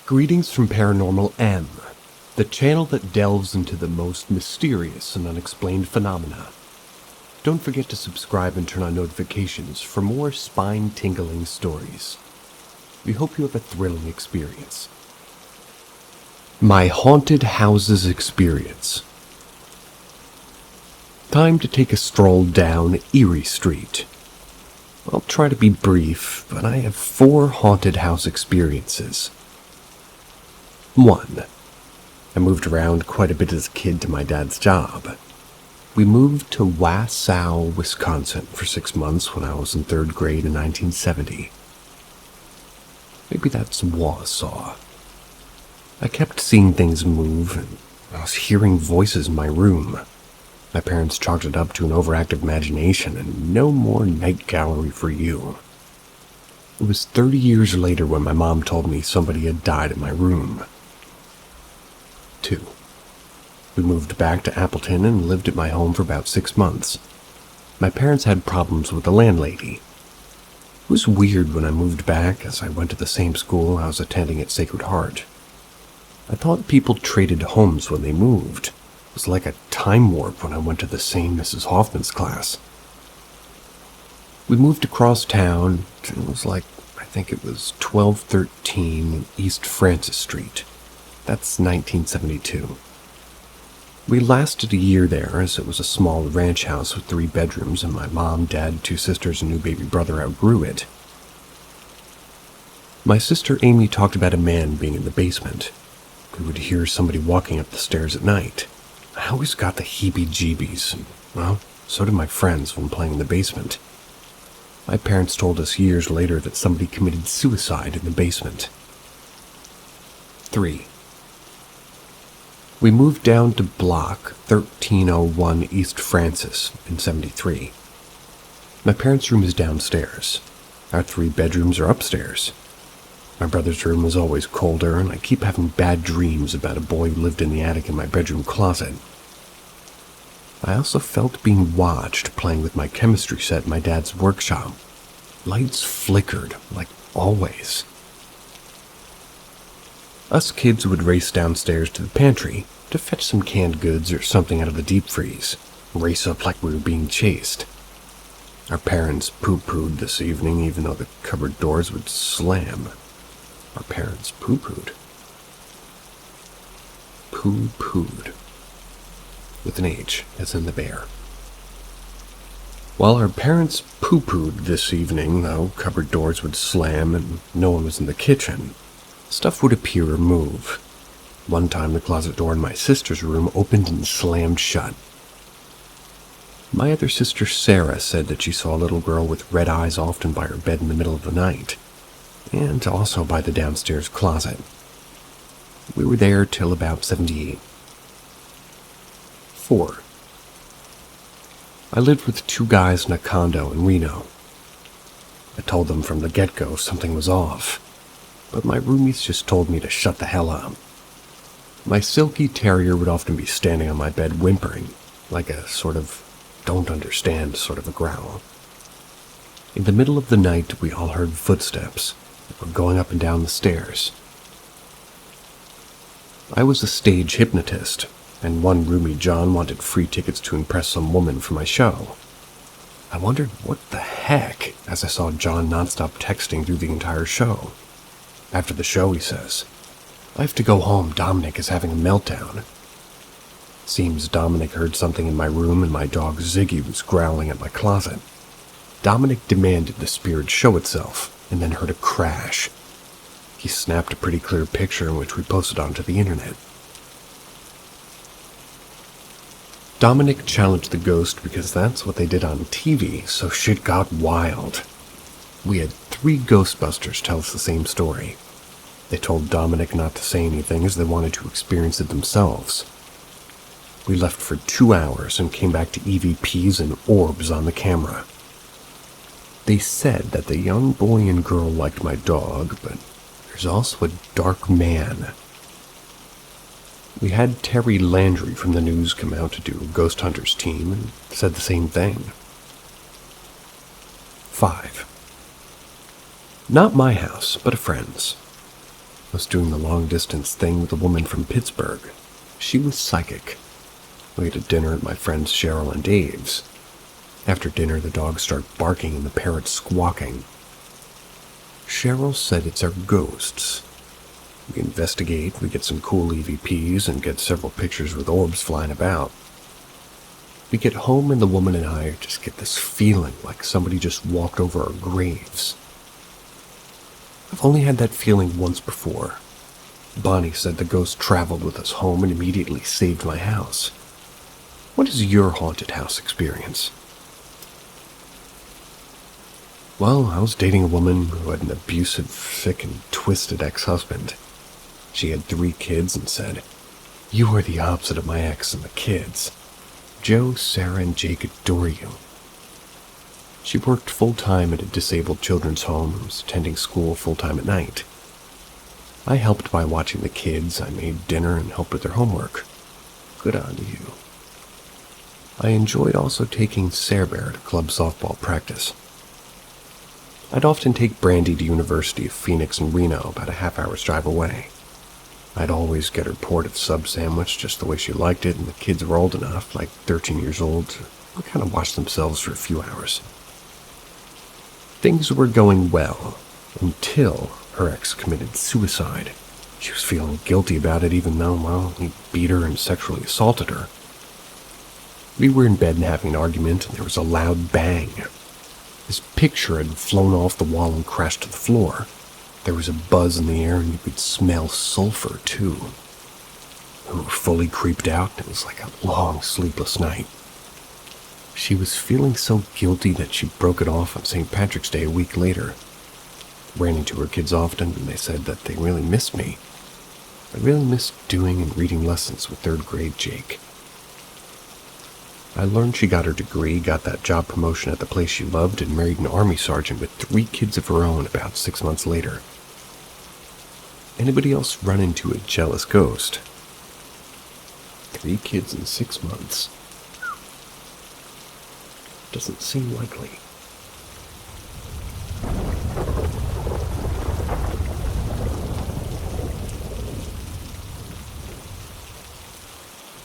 Greetings from Paranormal M, the channel that delves into the most mysterious and unexplained phenomena. Don't forget to subscribe and turn on notifications for more spine-tingling stories. We hope you have a thrilling experience. My Haunted Houses Experience. Time to take a stroll down Erie Street. I'll try to be brief, but I have 4 haunted house experiences. 1. I moved around quite a bit as a kid to my dad's job. We moved to Wausau, Wisconsin for 6 months when I was in 3rd grade in 1970. Maybe that's Wausau. I kept seeing things move, and I was hearing voices in my room. My parents chalked it up to an overactive imagination and no more night gallery for you. It was 30 years later when my mom told me somebody had died in my room. 2. We moved back to Appleton and lived at my home for about 6 months. My parents had problems with the landlady. It was weird when I moved back, as I went to the same school I was attending at Sacred Heart. I thought people traded homes when they moved. It was like a time warp when I went to the same Mrs. Hoffman's class. We moved across town. It was like, I think it was 1213 East Francis Street. That's 1972. We lasted a year there, as it was a small ranch house with 3 bedrooms, and my mom, dad, 2 sisters, and new baby brother outgrew it. My sister Amy talked about a man being in the basement. We would hear somebody walking up the stairs at night. I always got the heebie-jeebies, and, well, so did my friends when playing in the basement. My parents told us years later that somebody committed suicide in the basement. 3. We moved down to block 1301 East Francis in 73. My parents' room is downstairs. Our 3 bedrooms are upstairs. My brother's room was always colder, and I keep having bad dreams about a boy who lived in the attic in my bedroom closet. I also felt being watched playing with my chemistry set in my dad's workshop. Lights flickered, like always. Us kids would race downstairs to the pantry to fetch some canned goods or something out of the deep freeze, race up like we were being chased. Our parents poo-pooed this evening, even though the cupboard doors would slam. Our parents poo-pooed. Poo-pooed. With an H, as in the bear. While our parents poo-pooed this evening, though, cupboard doors would slam and no one was in the kitchen, stuff would appear or move. One time the closet door in my sister's room opened and slammed shut. My other sister Sarah said that she saw a little girl with red eyes often by her bed in the middle of the night, and also by the downstairs closet. We were there till about 78. 4. I lived with 2 guys in a condo in Reno. I told them from the get-go something was off, but my roomies just told me to shut the hell up. My silky terrier would often be standing on my bed whimpering, like a sort of don't understand sort of a growl. In the middle of the night, we all heard footsteps that were going up and down the stairs. I was a stage hypnotist, and one roomie, John, wanted free tickets to impress some woman for my show. I wondered what the heck, as I saw John nonstop texting through the entire show. After the show, he says, "I have to go home, Dominic is having a meltdown." Seems Dominic heard something in my room and my dog Ziggy was growling at my closet. Dominic demanded the spirit show itself, and then heard a crash. He snapped a pretty clear picture in which we posted onto the internet. Dominic challenged the ghost because that's what they did on TV, so shit got wild. We had 3 Ghostbusters tell us the same story. They told Dominic not to say anything as they wanted to experience it themselves. We left for 2 hours and came back to EVPs and orbs on the camera. They said that the young boy and girl liked my dog, but there's also a dark man. We had Terry Landry from the news come out to do a Ghost Hunters team and said the same thing. 5. Not my house, but a friend's. I was doing the long-distance thing with a woman from Pittsburgh. She was psychic. We had a dinner at my friends Cheryl and Dave's. After dinner, the dogs start barking and the parrot squawking. Cheryl said it's our ghosts. We investigate, we get some cool EVPs, and get several pictures with orbs flying about. We get home and the woman and I just get this feeling like somebody just walked over our graves. I've only had that feeling once before. Bonnie said the ghost traveled with us home and immediately saved my house. What is your haunted house experience? Well, I was dating a woman who had an abusive, sick, and twisted ex-husband. She had 3 kids and said, "You are the opposite of my ex and the kids. Joe, Sarah, and Jake adore you." She worked full-time at a disabled children's home and was attending school full-time at night. I helped by watching the kids, I made dinner, and helped with their homework. Good on you. I enjoyed also taking Sarah Bear to club softball practice. I'd often take Brandy to University of Phoenix and Reno, about a half-hour's drive away. I'd always get her port of sub sandwich just the way she liked it, and the kids were old enough, like 13 years old, to kind of watch themselves for a few hours. Things were going well, until her ex committed suicide. She was feeling guilty about it even though, well, he beat her and sexually assaulted her. We were in bed and having an argument, and there was a loud bang. His picture had flown off the wall and crashed to the floor. There was a buzz in the air and you could smell sulfur, too. We were fully creeped out and it was like a long, sleepless night. She was feeling so guilty that she broke it off on St. Patrick's Day a week later. Ran into her kids often and they said that they really missed me. I really missed doing and reading lessons with 3rd grade Jake. I learned she got her degree, got that job promotion at the place she loved, and married an army sergeant with 3 kids of her own about 6 months later. Anybody else run into a jealous ghost? 3 kids in 6 months. Doesn't seem likely.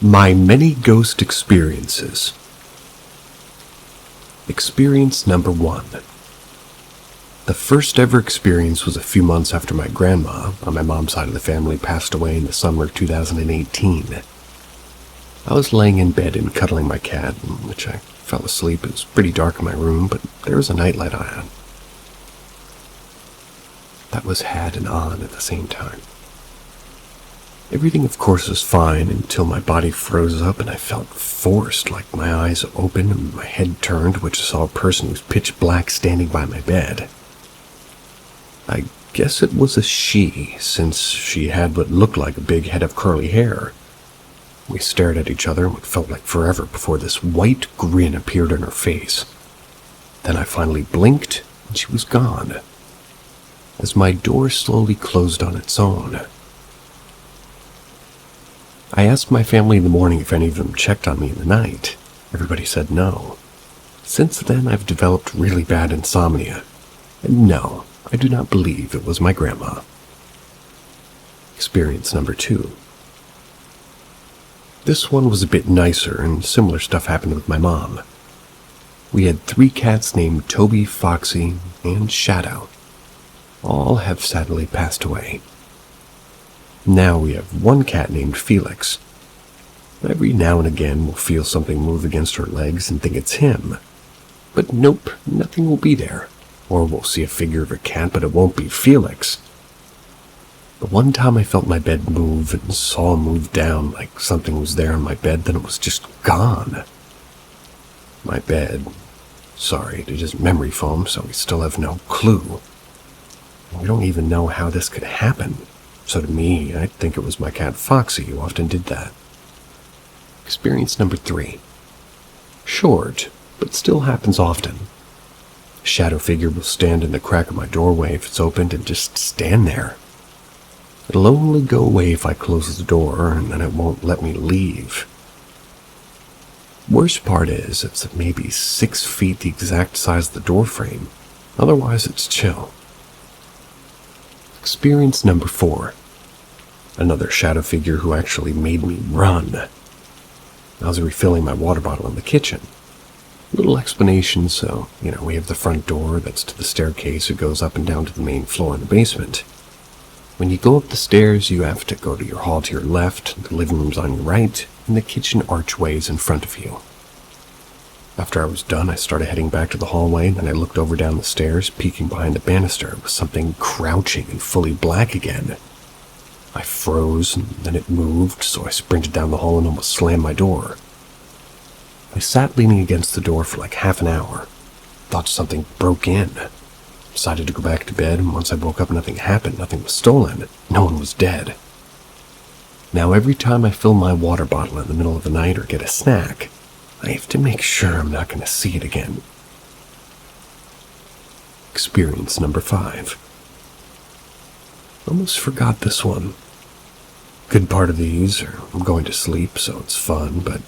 My many ghost experiences. Experience number 1. The first ever experience was a few months after my grandma, on my mom's side of the family, passed away in the summer of 2018. I was laying in bed and cuddling my cat, in which I fell asleep. It was pretty dark in my room, but there was a nightlight on. That was had and on at the same time. Everything, of course, was fine until my body froze up and I felt forced, like my eyes opened and my head turned, which I saw a person who was pitch black standing by my bed. I guess it was a she, since she had what looked like a big head of curly hair. We stared at each other in what felt like forever before this white grin appeared on her face. Then I finally blinked and she was gone, as my door slowly closed on its own. I asked my family in the morning if any of them checked on me in the night. Everybody said no. Since then, I've developed really bad insomnia. And no, I do not believe it was my grandma. Experience number 2. This one was a bit nicer, and similar stuff happened with my mom. We had 3 cats named Toby, Foxy, and Shadow. All have sadly passed away. Now we have 1 cat named Felix. Every now and again we'll feel something move against her legs and think it's him. But nope, nothing will be there. Or we'll see a figure of a cat, but it won't be Felix. The one time I felt my bed move and saw him move down like something was there on my bed, then it was just gone. My bed. Sorry, it is memory foam, so we still have no clue. We don't even know how this could happen. So to me, I think it was my cat Foxy who often did that. Experience number 3. Short, but still happens often. A shadow figure will stand in the crack of my doorway if it's opened and just stand there. It'll only go away if I close the door, and then it won't let me leave. Worst part is, it's maybe 6 feet the exact size of the door frame. Otherwise, it's chill. Experience number 4. Another shadow figure who actually made me run. I was refilling my water bottle in the kitchen. Little explanation, so, we have the front door that's to the staircase. It goes up and down to the main floor in the basement. When you go up the stairs, you have to go to your hall to your left, the living room's on your right, and the kitchen archway is in front of you. After I was done, I started heading back to the hallway, and I looked over down the stairs, peeking behind the banister, with something crouching and fully black again. I froze, and then it moved, so I sprinted down the hall and almost slammed my door. I sat leaning against the door for like half an hour. Thought something broke in. Decided to go back to bed, and once I woke up, nothing happened. Nothing was stolen. No one was dead. Now, every time I fill my water bottle in the middle of the night or get a snack, I have to make sure I'm not going to see it again. Experience number 5. Almost forgot this one. Good part of these are I'm going to sleep, so it's fun, but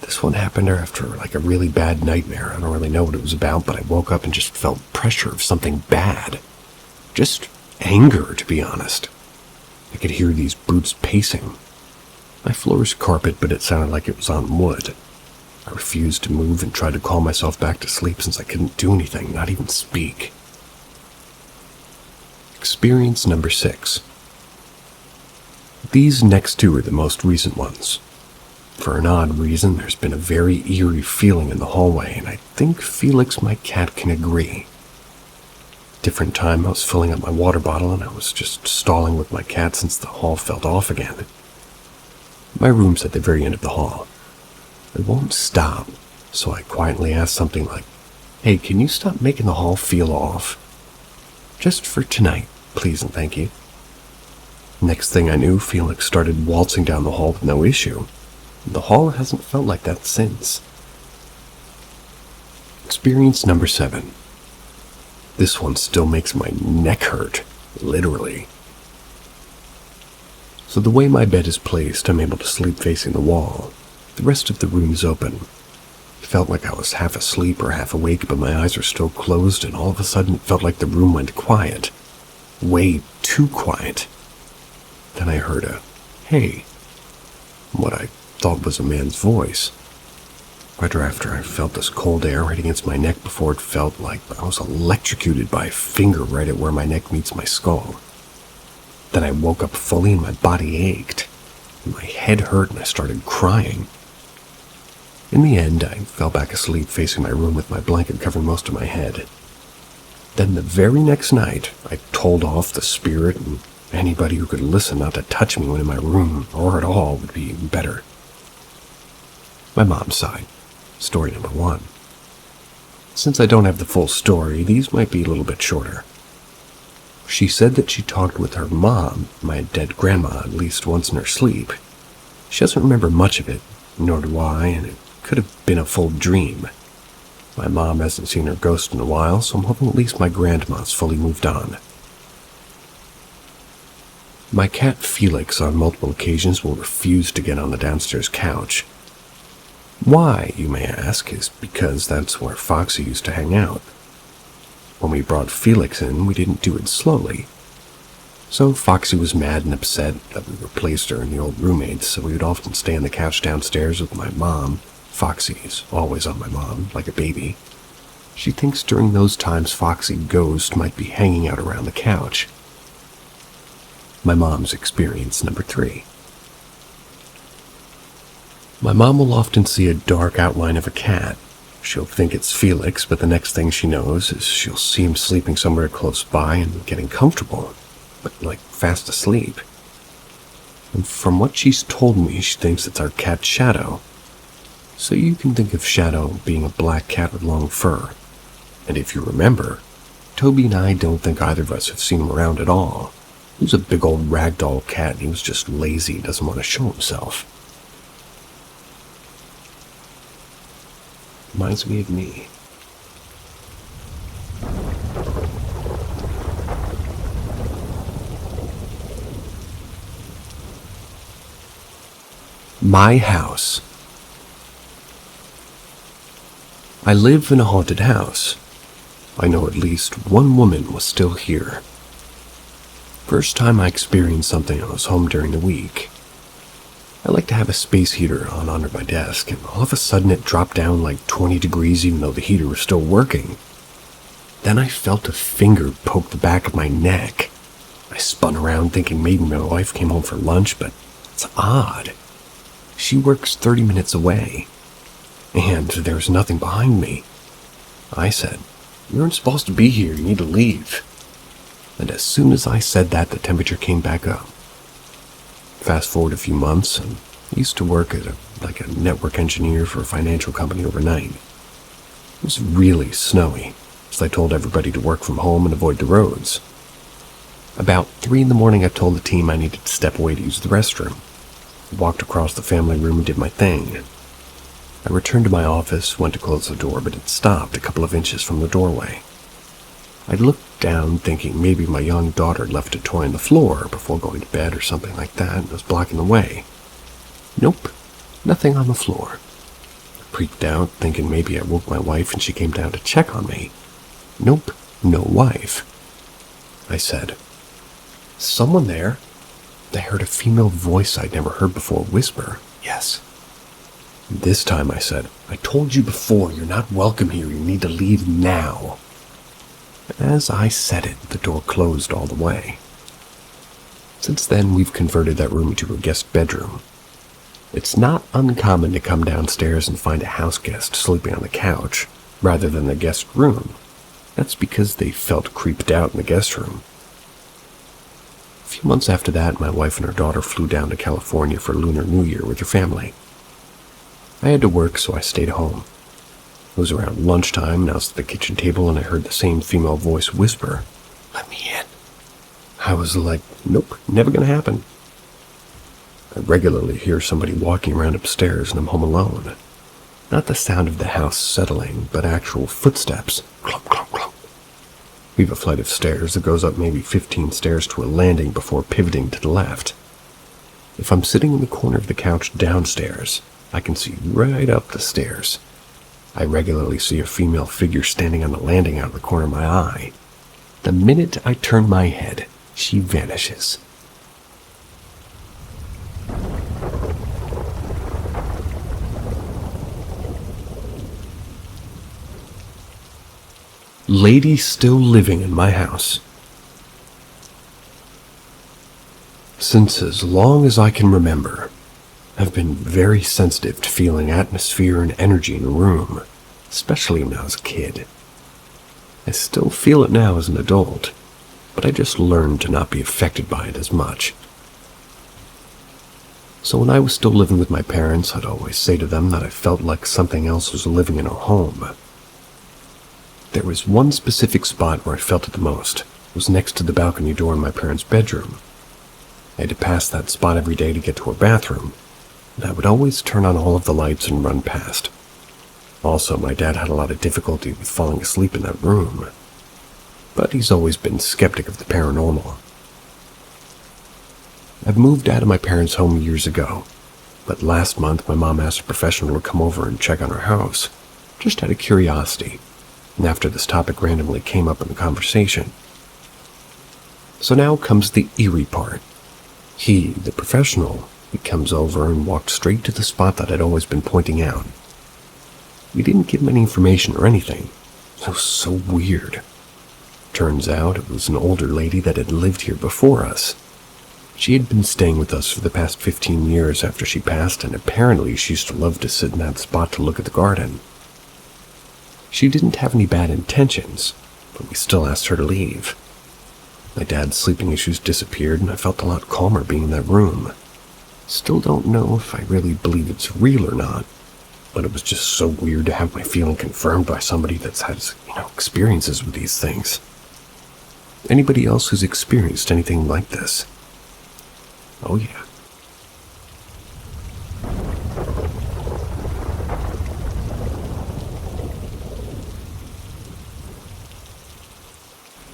this one happened after like a really bad nightmare. I don't really know what it was about, but I woke up and just felt pressure of something bad. Just anger, to be honest. I could hear these brutes pacing. My floor's carpet, but it sounded like it was on wood. I refused to move and tried to call myself back to sleep since I couldn't do anything, not even speak. Experience number 6. These next 2 are the most recent ones. For an odd reason, there's been a very eerie feeling in the hallway, and I think Felix, my cat, can agree. Different time, I was filling up my water bottle, and I was just stalling with my cat since the hall felt off again. My room's at the very end of the hall. It won't stop, so I quietly asked something like, "Hey, can you stop making the hall feel off? Just for tonight, please and thank you." Next thing I knew, Felix started waltzing down the hall with no issue. The hall hasn't felt like that since. Experience number 7. This one still makes my neck hurt, literally. So the way my bed is placed, I'm able to sleep facing the wall. The rest of the room is open. It felt like I was half asleep or half awake, but my eyes were still closed, and all of a sudden it felt like the room went quiet. Way too quiet. Then I heard a, "Hey," what I thought was a man's voice. Right after I felt this cold air right against my neck before it felt like I was electrocuted by a finger right at where my neck meets my skull. Then I woke up fully and my body ached. My head hurt and I started crying. In the end, I fell back asleep facing my room with my blanket covering most of my head. Then the very next night, I told off the spirit, and anybody who could listen not to touch me when in my room or at all would be better. My mom's side. Story number 1. Since I don't have the full story, these might be a little bit shorter. She said that she talked with her mom, my dead grandma, at least once in her sleep. She doesn't remember much of it, nor do I, and it could have been a full dream. My mom hasn't seen her ghost in a while, so I'm hoping at least my grandma's fully moved on. My cat Felix on multiple occasions will refuse to get on the downstairs couch. Why, you may ask, is because that's where Foxy used to hang out. When we brought Felix in, we didn't do it slowly. So Foxy was mad and upset that we replaced her and the old roommates, so we would often stay on the couch downstairs with my mom. Foxy's always on my mom, like a baby. She thinks during those times Foxy Ghost might be hanging out around the couch. My mom's experience number 3. My mom will often see a dark outline of a cat. She'll think it's Felix, but the next thing she knows is she'll see him sleeping somewhere close by and getting comfortable, but like fast asleep. And from what she's told me, she thinks it's our cat Shadow. So you can think of Shadow being a black cat with long fur. And if you remember, Toby and I don't think either of us have seen him around at all. He was a big old ragdoll cat and he was just lazy, doesn't want to show himself. Reminds me of me. My house. I live in a haunted house. I know at least one woman was still here. First time I experienced something, I was home during the week. I like to have a space heater on under my desk, and all of a sudden it dropped down like 20 degrees even though the heater was still working. Then I felt a finger poke the back of my neck. I spun around thinking maybe my wife came home for lunch, but it's odd. She works 30 minutes away, and there's nothing behind me. I said, "You aren't supposed to be here, you need to leave." And as soon as I said that, the temperature came back up. Fast forward a few months, and I used to work as a network engineer for a financial company overnight. It was really snowy, so I told everybody to work from home and avoid the roads. About 3 in the morning, I told the team I needed to step away to use the restroom. I walked across the family room and did my thing. I returned to my office, went to close the door, but it stopped a couple of inches from the doorway. I looked down, thinking maybe my young daughter had left a toy on the floor before going to bed or something like that, and was blocking the way. Nope, nothing on the floor. I freaked out, thinking maybe I woke my wife and she came down to check on me. Nope, no wife. I said, "Someone there?" I heard a female voice I'd never heard before whisper, "Yes." This time I said, "I told you before, you're not welcome here, you need to leave now." As I said it, the door closed all the way. Since then, we've converted that room into a guest bedroom. It's not uncommon to come downstairs and find a house guest sleeping on the couch, rather than the guest room. That's because they felt creeped out in the guest room. A few months after that, my wife and her daughter flew down to California for Lunar New Year with her family. I had to work, so I stayed home. It was around lunchtime, and I was at the kitchen table, and I heard the same female voice whisper, "Let me in." I was like, nope, never gonna happen. I regularly hear somebody walking around upstairs, and I'm home alone. Not the sound of the house settling, but actual footsteps. Clomp, clomp, clomp. We have a flight of stairs that goes up maybe 15 stairs to a landing before pivoting to the left. If I'm sitting in the corner of the couch downstairs, I can see right up the stairs. I regularly see a female figure standing on the landing out of the corner of my eye. The minute I turn my head, she vanishes. Lady still living in my house. Since as long as I can remember, I've been very sensitive to feeling atmosphere and energy in a room, especially when I was a kid. I still feel it now as an adult, but I just learned to not be affected by it as much. So when I was still living with my parents, I'd always say to them that I felt like something else was living in our home. There was one specific spot where I felt it the most. It was next to the balcony door in my parents' bedroom. I had to pass that spot every day to get to our bathroom, and I would always turn on all of the lights and run past. Also, my dad had a lot of difficulty with falling asleep in that room, but he's always been skeptic of the paranormal. I've moved out of my parents' home years ago, but last month my mom asked a professional to come over and check on our house, just out of curiosity, and after this topic randomly came up in the conversation. So now comes the eerie part. He, the professional, he comes over and walked straight to the spot that I'd always been pointing out. We didn't give him any information or anything. It was so weird. Turns out it was an older lady that had lived here before us. She had been staying with us for the past 15 years after she passed, and apparently she used to love to sit in that spot to look at the garden. She didn't have any bad intentions, but we still asked her to leave. My dad's sleeping issues disappeared, and I felt a lot calmer being in that room. Still don't know if I really believe it's real or not, but it was just so weird to have my feeling confirmed by somebody that's had, experiences with these things. Anybody else who's experienced anything like this? Oh yeah.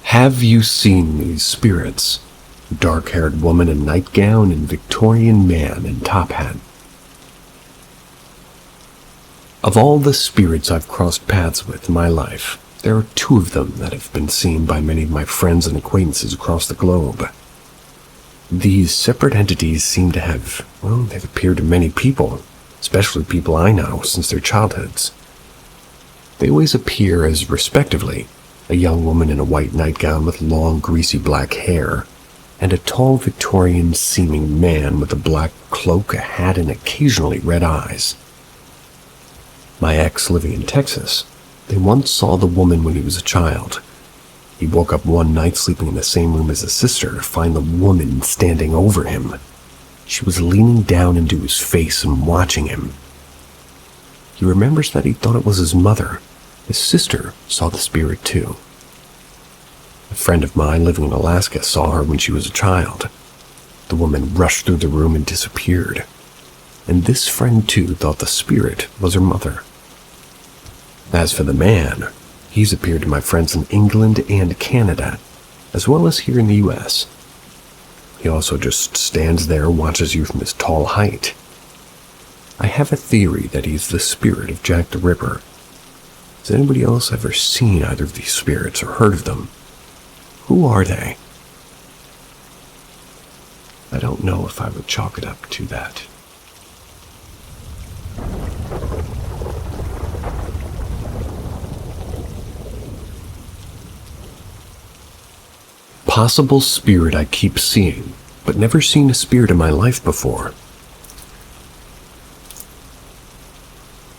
Have you seen these spirits? Dark-haired woman in nightgown and Victorian man in top hat. Of all the spirits I've crossed paths with in my life, there are 2 of them that have been seen by many of my friends and acquaintances across the globe. These separate entities seem to have, they've appeared to many people, especially people I know, since their childhoods. They always appear as, respectively, a young woman in a white nightgown with long, greasy black hair, and a tall Victorian-seeming man with a black cloak, a hat, and occasionally red eyes. My ex, living in Texas, they once saw the woman when he was a child. He woke up one night sleeping in the same room as his sister to find the woman standing over him. She was leaning down into his face and watching him. He remembers that he thought it was his mother. His sister saw the spirit too. A friend of mine living in Alaska saw her when she was a child. The woman rushed through the room and disappeared. And this friend too thought the spirit was her mother. As for the man, he's appeared to my friends in England and Canada, as well as here in the US. He also just stands there and watches you from his tall height. I have a theory that he's the spirit of Jack the Ripper. Has anybody else ever seen either of these spirits or heard of them? Who are they? I don't know if I would chalk it up to that. Possible spirit I keep seeing, but never seen a spirit in my life before.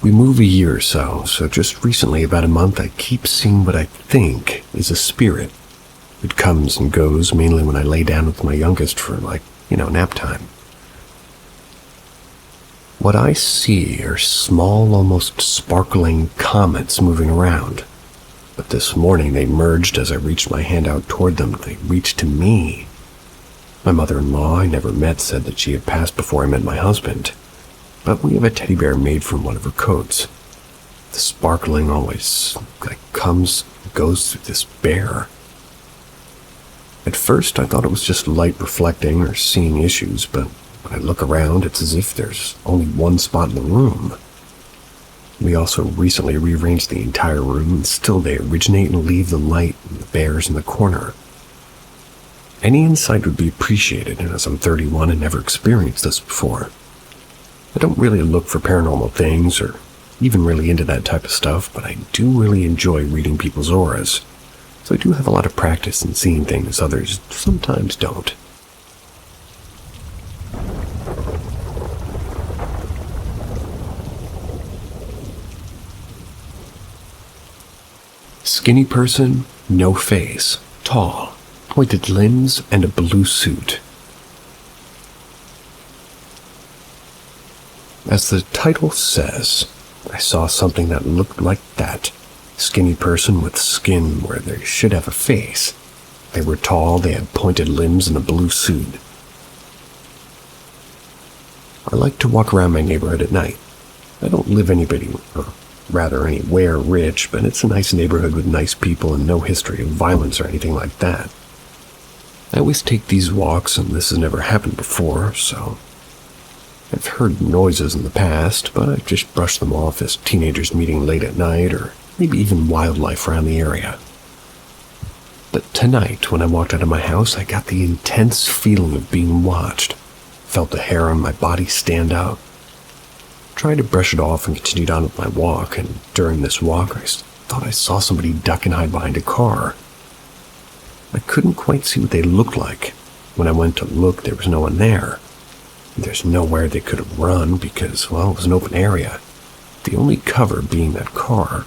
We move a year or so just recently, about a month, I keep seeing what I think is a spirit. It comes and goes mainly when I lay down with my youngest for nap time. What I see are small, almost sparkling comets moving around. But this morning they merged as I reached my hand out toward them. They reached to me. My mother-in-law, I never met, said that she had passed before I met my husband. But we have a teddy bear made from one of her coats. The sparkling always comes and goes through this bear. At first I thought it was just light reflecting or seeing issues, but when I look around it's as if there's only one spot in the room. We also recently rearranged the entire room, and still they originate and leave the light and the bears in the corner. Any insight would be appreciated, and as I'm 31 and never experienced this before. I don't really look for paranormal things or even really into that type of stuff, but I do really enjoy reading people's auras, so I do have a lot of practice in seeing things others sometimes don't. Skinny person, no face, tall, pointed limbs, and a blue suit. As the title says, I saw something that looked like that. Skinny person with skin where they should have a face. They were tall, they had pointed limbs, and a blue suit. I like to walk around my neighborhood at night. I don't live anywhere rich, but it's a nice neighborhood with nice people and no history of violence or anything like that. I always take these walks, and this has never happened before, so I've heard noises in the past, but I've just brushed them off as teenagers meeting late at night or maybe even wildlife around the area. But tonight, when I walked out of my house, I got the intense feeling of being watched. Felt the hair on my body stand out. Tried to brush it off and continued on with my walk, and during this walk, I thought I saw somebody duck and hide behind a car. I couldn't quite see what they looked like. When I went to look, there was no one there. There's nowhere they could have run because, it was an open area, the only cover being that car.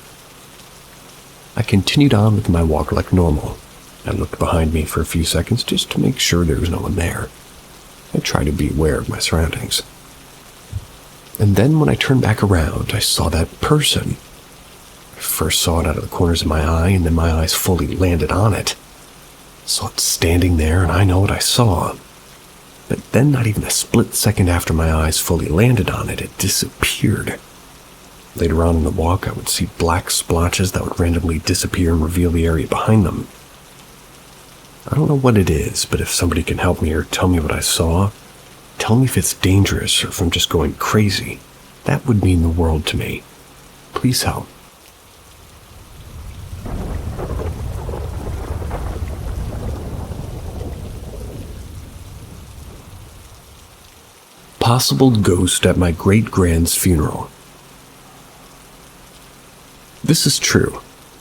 I continued on with my walk like normal. I looked behind me for a few seconds just to make sure there was no one there. I tried to be aware of my surroundings. And then when I turned back around, I saw that person. I first saw it out of the corners of my eye, and then my eyes fully landed on it. Saw it standing there, and I know what I saw. But then, not even a split second after my eyes fully landed on it, it disappeared. Later on in the walk, I would see black splotches that would randomly disappear and reveal the area behind them. I don't know what it is, but if somebody can help me or tell me what I saw, tell me if it's dangerous or if I'm just going crazy, that would mean the world to me. Please help. possible ghost at my great-grand's funeral. This is true.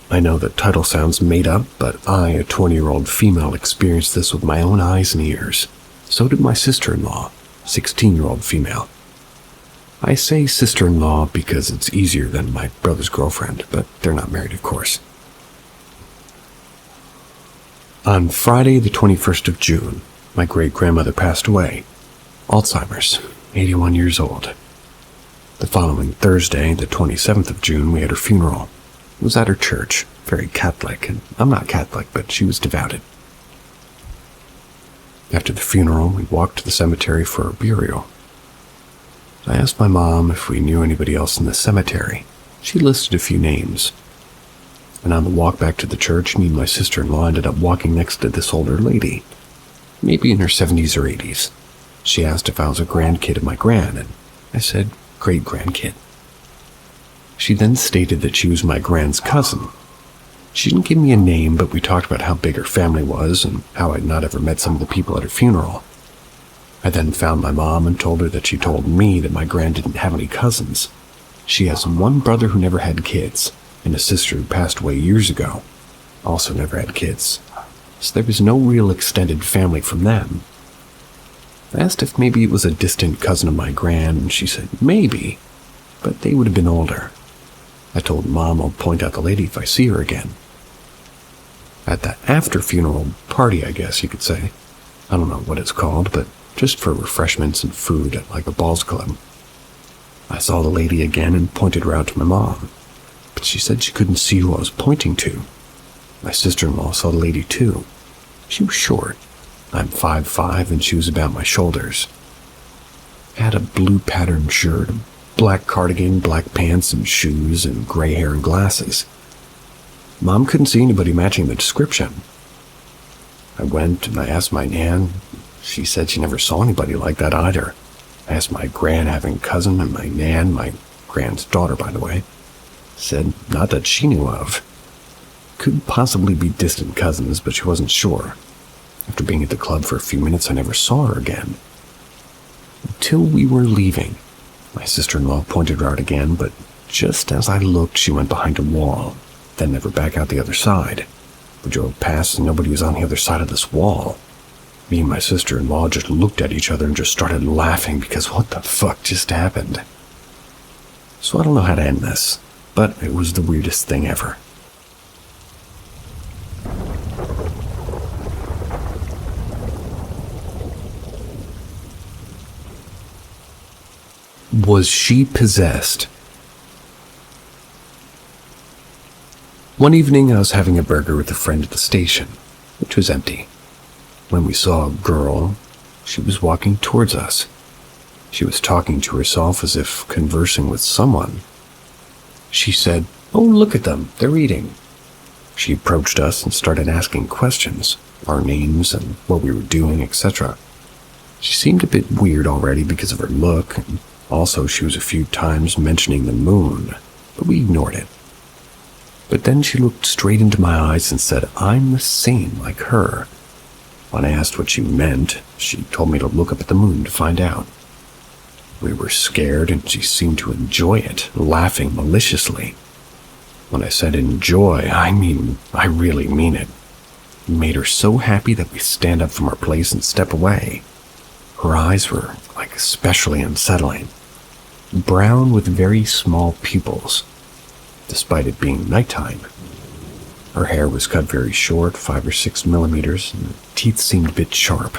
I know the title sounds made up, but I, a 20-year-old female, experienced this with my own eyes and ears. So did my sister-in-law, 16-year-old female. I say sister-in-law because it's easier than my brother's girlfriend, but they're not married, of course. On Friday, the 21st of June, my great-grandmother passed away. Alzheimer's, 81 years old. The following Thursday, the 27th of June, we had her funeral. It was at her church, very Catholic, and I'm not Catholic, but she was devoted. After the funeral, we walked to the cemetery for her burial. I asked my mom if we knew anybody else in the cemetery. She listed a few names. And on the walk back to the church, me and my sister-in-law ended up walking next to this older lady, maybe in her 70s or 80s. She asked if I was a grandkid of my gran, and I said, great-grandkid. She then stated that she was my gran's cousin. She didn't give me a name, but we talked about how big her family was and how I'd not ever met some of the people at her funeral. I then found my mom and told her that she told me that my gran didn't have any cousins. She has one brother who never had kids, and a sister who passed away years ago, also never had kids. So there was no real extended family from them. I asked if maybe it was a distant cousin of my gran, and she said maybe, but they would have been older. I told Mom I'll point out the lady if I see her again. At that after-funeral party, I guess you could say. I don't know what it's called, but just for refreshments and food at like a balls club. I saw the lady again and pointed her out to my mom, but she said she couldn't see who I was pointing to. My sister-in-law saw the lady too. She was short. I'm 5'5", and she was about my shoulders. Had a blue patterned shirt, a black cardigan, black pants and shoes, and gray hair and glasses. Mom couldn't see anybody matching the description. I went and I asked my nan. She said she never saw anybody like that either. I asked my gran having a cousin, and my nan, my gran's daughter by the way, said not that she knew of. Could possibly be distant cousins, but she wasn't sure. After being at the club for a few minutes, I never saw her again. Until we were leaving. My sister-in-law pointed her out again, but just as I looked, she went behind a wall, then never back out the other side. We drove past and nobody was on the other side of this wall. Me and my sister-in-law just looked at each other and just started laughing because what the fuck just happened? So I don't know how to end this, but it was the weirdest thing ever. Was she possessed? One evening I was having a burger with a friend at the station, which was empty, when we saw a girl. She was walking towards us. She was talking to herself as if conversing with someone. She said, "Oh, look at them, they're eating." She approached us and started asking questions, our names and what we were doing, etc. She seemed a bit weird already because of her look, and also she was a few times mentioning the moon, but we ignored it. But then she looked straight into my eyes and said, "I'm the same like her." When I asked what she meant, she told me to look up at the moon to find out. We were scared and she seemed to enjoy it, laughing maliciously. When I said enjoy, I really mean it. It made her so happy that we stand up from our place and step away. Her eyes were especially unsettling. Brown with very small pupils, despite it being nighttime. Her hair was cut very short, 5 or 6 millimeters, and her teeth seemed a bit sharp.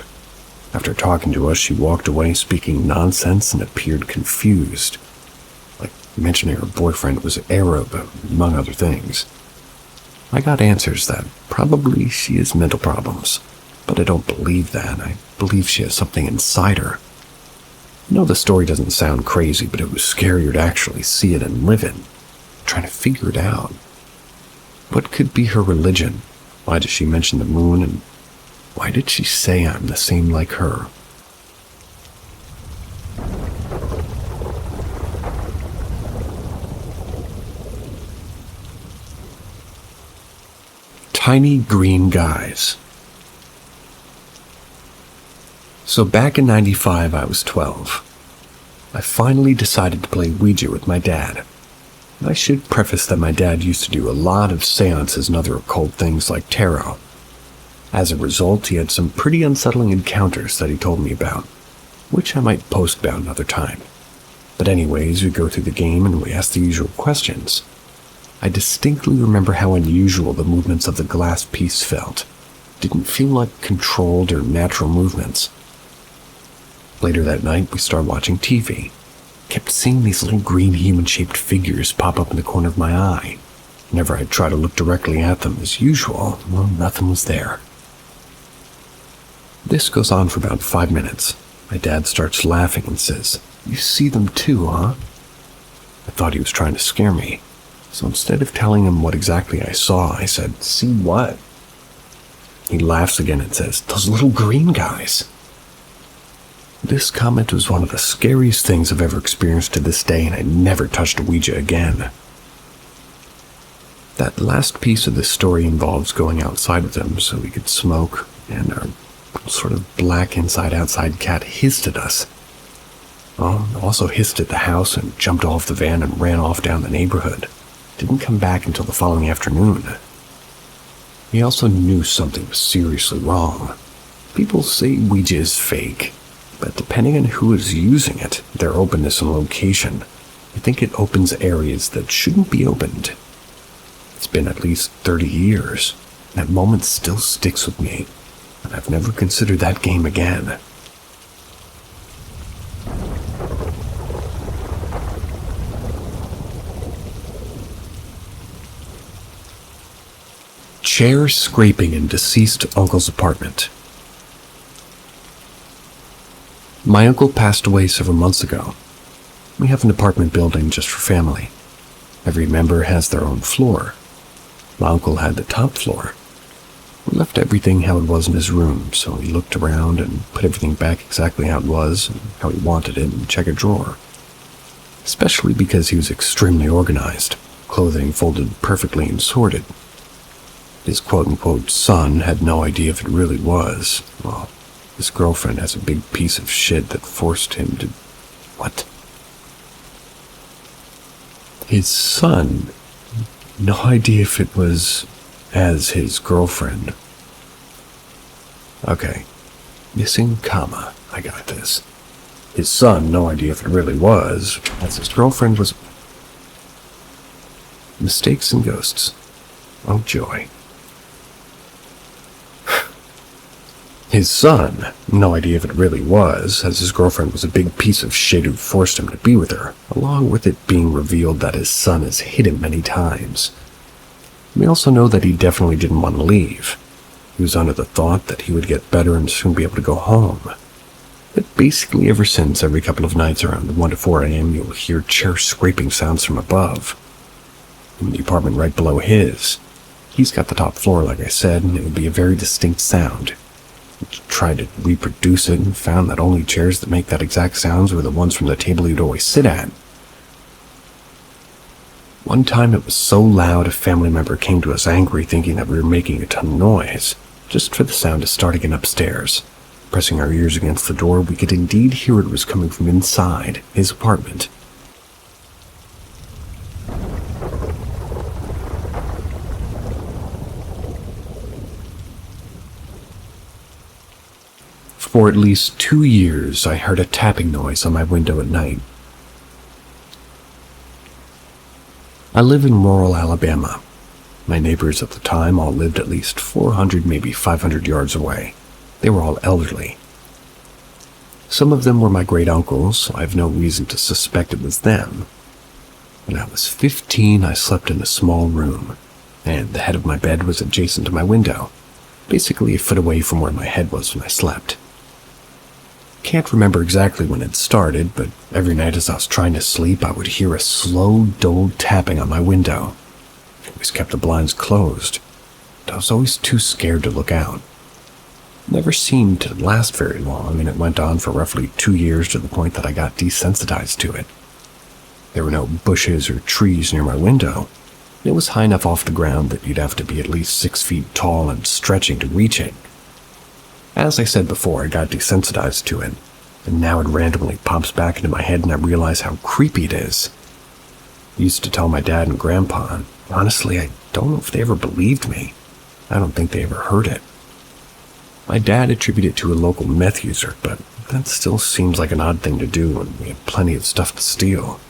After talking to us, she walked away speaking nonsense and appeared confused, like mentioning her boyfriend was Arab, among other things. I got answers that probably she has mental problems, but I don't believe that. I believe she has something inside her. I know the story doesn't sound crazy, but it was scarier to actually see it and live it. Trying to figure it out. What could be her religion? Why does she mention the moon, and why did she say I'm the same like her? Tiny green guys. So back in '95, I was 12. I finally decided to play Ouija with my dad. I should preface that my dad used to do a lot of seances and other occult things like tarot. As a result, he had some pretty unsettling encounters that he told me about, which I might post about another time. But anyways, we go through the game and we ask the usual questions. I distinctly remember how unusual the movements of the glass piece felt. Didn't feel like controlled or natural movements. Later that night, we started watching TV. Kept seeing these little green human-shaped figures pop up in the corner of my eye. Whenever I'd try to look directly at them as usual, well, nothing was there. This goes on for about 5 minutes. My dad starts laughing and says, "You see them too, huh?" I thought he was trying to scare me, so instead of telling him what exactly I saw, I said, "See what?" He laughs again and says, "Those little green guys." This comment was one of the scariest things I've ever experienced to this day, and I never touched a Ouija again. That last piece of this story involves going outside with them so we could smoke, and our sort of black inside-outside cat hissed at us. Also hissed at the house and jumped off the van and ran off down the neighborhood. Didn't come back until the following afternoon. He also knew something was seriously wrong. People say Ouija is fake, but depending on who is using it, their openness and location, I think it opens areas that shouldn't be opened. It's been at least 30 years. That moment still sticks with me, and I've never considered that game again. Chair scraping in deceased uncle's apartment. My uncle passed away several months ago. We have an apartment building just for family. Every member has their own floor. My uncle had the top floor. We left everything how it was in his room, so he looked around and put everything back exactly how it was, and how he wanted it, and checked a drawer. Especially because he was extremely organized, clothing folded perfectly and sorted. His quote-unquote son had no idea if it really was. Well, his girlfriend has a big piece of shit that forced him to... What? His son? No idea if it was as his girlfriend. Okay. Missing comma. I got this. His son, no idea if it really was, as his girlfriend was... Mistakes and ghosts. Oh, joy. His son, no idea if it really was, as his girlfriend was a big piece of shit who forced him to be with her, along with it being revealed that his son has hit him many times. We also know that he definitely didn't want to leave. He was under the thought that he would get better and soon be able to go home. But basically ever since, every couple of nights around 1 to 4 a.m. you'll hear chair scraping sounds from above. In the apartment right below his. He's got the top floor, like I said, and it would be a very distinct sound. Tried to reproduce it and found that only chairs that make that exact sounds were the ones from the table he'd always sit at. One time it was so loud a family member came to us angry thinking that we were making a ton of noise, just for the sound to start again upstairs. Pressing our ears against the door, we could indeed hear it was coming from inside his apartment. For at least 2 years, I heard a tapping noise on my window at night. I live in rural Alabama. My neighbors at the time all lived at least 400, maybe 500 yards away. They were all elderly. Some of them were my great uncles, so I have no reason to suspect it was them. When I was 15, I slept in a small room, and the head of my bed was adjacent to my window, basically a foot away from where my head was when I slept. Can't remember exactly when it started, but every night as I was trying to sleep, I would hear a slow, dull tapping on my window. I always kept the blinds closed, but I was always too scared to look out. It never seemed to last very long, and it went on for roughly 2 years to the point that I got desensitized to it. There were no bushes or trees near my window. It was high enough off the ground that you'd have to be at least 6 feet tall and stretching to reach it. As I said before, I got desensitized to it, and now it randomly pops back into my head and I realize how creepy it is. I used to tell my dad and grandpa, and honestly, I don't know if they ever believed me. I don't think they ever heard it. My dad attributed it to a local meth user, but that still seems like an odd thing to do when we have plenty of stuff to steal.